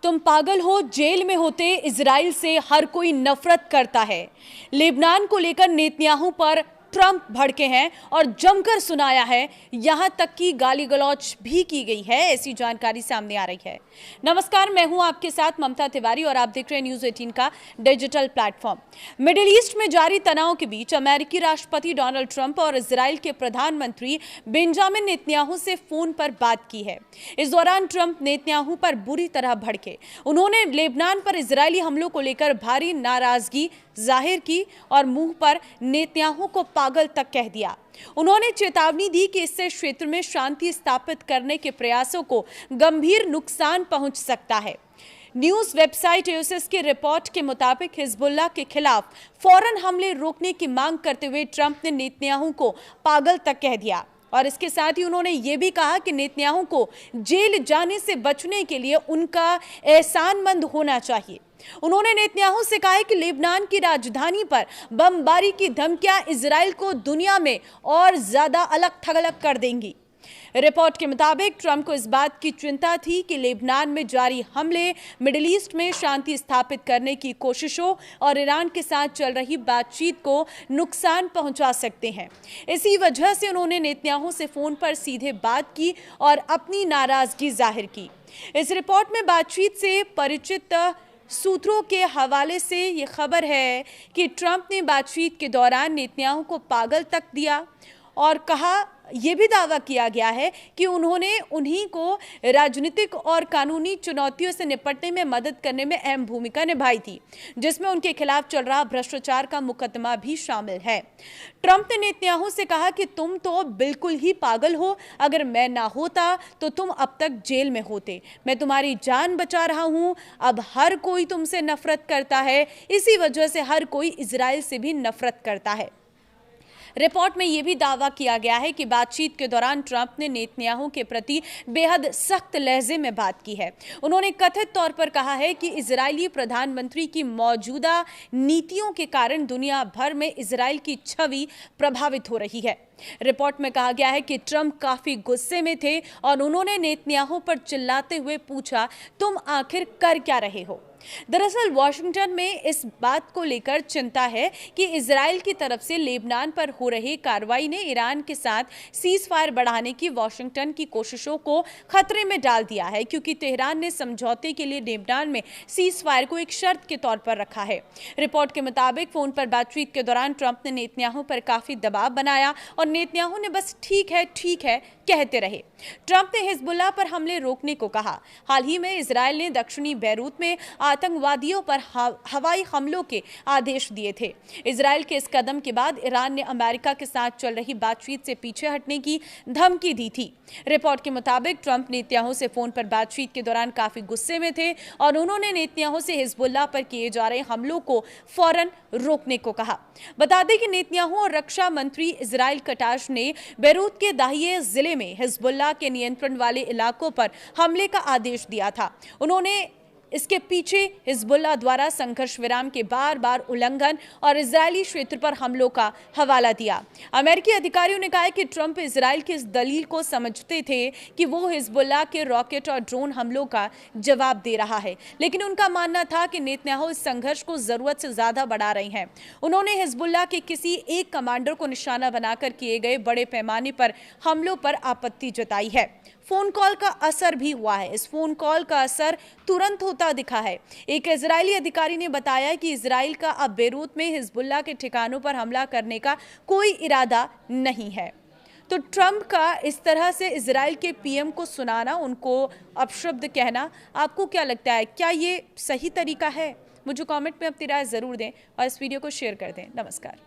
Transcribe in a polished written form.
तुम पागल हो, जेल में होते इजराइल से हर कोई नफरत करता है। लेबनान को लेकर नेतन्याहू पर ट्रंप भड़के हैं और जमकर सुनाया है, यहां तक कि गाली गलौज भी की गई है। ऐसी जानकारी सामने आ रही है। नमस्कार, मैं हूं आपके साथ ममता तिवारी और आप देख रहे हैं न्यूज 18 का डिजिटल प्लेटफॉर्म। मिडिल ईस्ट में जारी तनाव के बीच अमेरिकी राष्ट्रपति डोनाल्ड ट्रंप और इजराइल के प्रधानमंत्री बेंजामिन नेतन्याहू से फोन पर बात की है। इस दौरान ट्रंप नेतन्याहू पर बुरी तरह भड़के। उन्होंने लेबनान पर इजरायली हमलों को लेकर भारी नाराजगी जाहिर की और मुंह पर नेतन्याहू को पागल तक कह दिया। उन्होंने चेतावनी दी कि इससे क्षेत्र में शांति स्थापित करने के प्रयासों को गंभीर नुकसान पहुंच सकता है। न्यूज वेबसाइट एयोसिस की रिपोर्ट के मुताबिक हिजबुल्लाह के खिलाफ फौरन हमले रोकने की मांग करते हुए ट्रंप ने नेतन्याहू को पागल तक कह दिया और इसके साथ ही उन्होंने ये भी कहा कि नेतन्याहू को जेल जाने से बचने के लिए उनका एहसानमंद होना चाहिए। उन्होंने नेतन्याहू से कहा है कि लेबनान की राजधानी पर बमबारी की धमकियां इजराइल को दुनिया में और ज्यादा अलग थलग कर देंगी। रिपोर्ट के मुताबिक ट्रंप को इस बात की चिंता थी कि लेबनान में जारी हमले मिडिल ईस्ट में शांति स्थापित करने की कोशिशों और ईरान के साथ चल रही बातचीत को नुकसान पहुंचा सकते हैं। इसी वजह से उन्होंने नेतन्याहू से फोन पर सीधे बात की और अपनी नाराजगी जाहिर की। इस रिपोर्ट में बातचीत से परिचित सूत्रों के हवाले से ये खबर है कि ट्रंप ने बातचीत के दौरान नेतन्याहू को पागल तक दिया और कहा, यह भी दावा किया गया है कि उन्होंने उन्हीं को राजनीतिक और कानूनी चुनौतियों से निपटने में मदद करने में अहम भूमिका निभाई थी, जिसमें उनके खिलाफ चल रहा भ्रष्टाचार का मुकदमा भी शामिल है। ट्रंप ने नेतन्याहू से कहा कि तुम तो बिल्कुल ही पागल हो, अगर मैं ना होता तो तुम अब तक जेल में होते। मैं तुम्हारी जान बचा रहा हूं। अब हर कोई तुमसे नफरत करता है, इसी वजह से हर कोई इजराइल से भी नफरत करता है। रिपोर्ट में यह भी दावा किया गया है कि बातचीत के दौरान ट्रंप ने नेतन्याहू के प्रति बेहद सख्त लहजे में बात की है। उन्होंने कथित तौर पर कहा है कि इजरायली प्रधानमंत्री की मौजूदा नीतियों के कारण दुनिया भर में इजराइल की छवि प्रभावित हो रही है। रिपोर्ट में कहा गया है कि ट्रंप काफी गुस्से में थे और उन्होंने नेतन्याहू पर चिल्लाते हुए पूछा, तुम आखिर कर क्या रहे हो। दरअसल वाशिंगटन में इस बात को लेकर चिंता है कि इजराइल की तरफ से लेबनान पर हो रही कार्रवाई ने ईरान के साथ सीज फायर बढ़ाने की वाशिंगटन की कोशिशों को खतरे में डाल दिया है, क्योंकि तेहरान ने समझौते के लिए लेबनान में सीज फायर को एक शर्त के तौर पर रखा है। रिपोर्ट के मुताबिक फोन पर बातचीत के दौरान ट्रंप ने नेतन्याहू पर काफी दबाव बनाया और नेतन्याहू ने बस ठीक है कहते रहे। ट्रंप ने हिजबुल्लाह पर हमले रोकने को कहा। हाल ही में इजराइल ने दक्षिणी बैरूत में आतंकवादियों पर हवाई हमलों के आदेश दिए थे। इजराइल के इस कदम के बाद ईरान ने अमेरिका के साथ चल रही बातचीत से पीछे हटने की धमकी दी थी। रिपोर्ट के मुताबिक ट्रंप नेतन्याहू से फोन पर बातचीत के दौरान काफी गुस्से में थे और उन्होंने नेतन्याहू से हिजबुल्लाह पर किए जा रहे हमलों को फौरन रोकने को कहा। बता दें कि नेतन्याहू और रक्षा मंत्री इजराइल कटाश ने बैरूत के दाहिए जिले में हिजबुल्लाह के नियंत्रण वाले इलाकों पर हमले का आदेश दिया था। उन्होंने इसके पीछे हिजबुल्लाह द्वारा संघर्ष विराम के बार उल्लंघन और इजरायली क्षेत्र पर हमलों का हवाला दिया। अमेरिकी अधिकारियों ने कहा कि ट्रंप इजराइल की इस दलील को समझते थे कि वो हिजबुल्लाह के रॉकेट और ड्रोन हमलों का जवाब दे रहा है, लेकिन उनका मानना था कि नेतन्याहू इस संघर्ष को जरूरत से ज्यादा बढ़ा रहे हैं। उन्होंने हिजबुल्लाह के किसी एक कमांडर को निशाना बनाकर किए गए बड़े पैमाने पर हमलों पर आपत्ति जताई है। फोन कॉल का असर भी हुआ है। इस फोन कॉल का असर तुरंत होता दिखा है। एक इजरायली अधिकारी ने बताया कि इजराइल का अब बैरूत में हिजबुल्लाह के ठिकानों पर हमला करने का कोई इरादा नहीं है। तो ट्रंप का इस तरह से इजराइल के पीएम को सुनाना, उनको अपशब्द कहना, आपको क्या लगता है, क्या ये सही तरीका है? मुझे कमेंट में अपनी राय जरूर दें और इस वीडियो को शेयर कर दें। नमस्कार।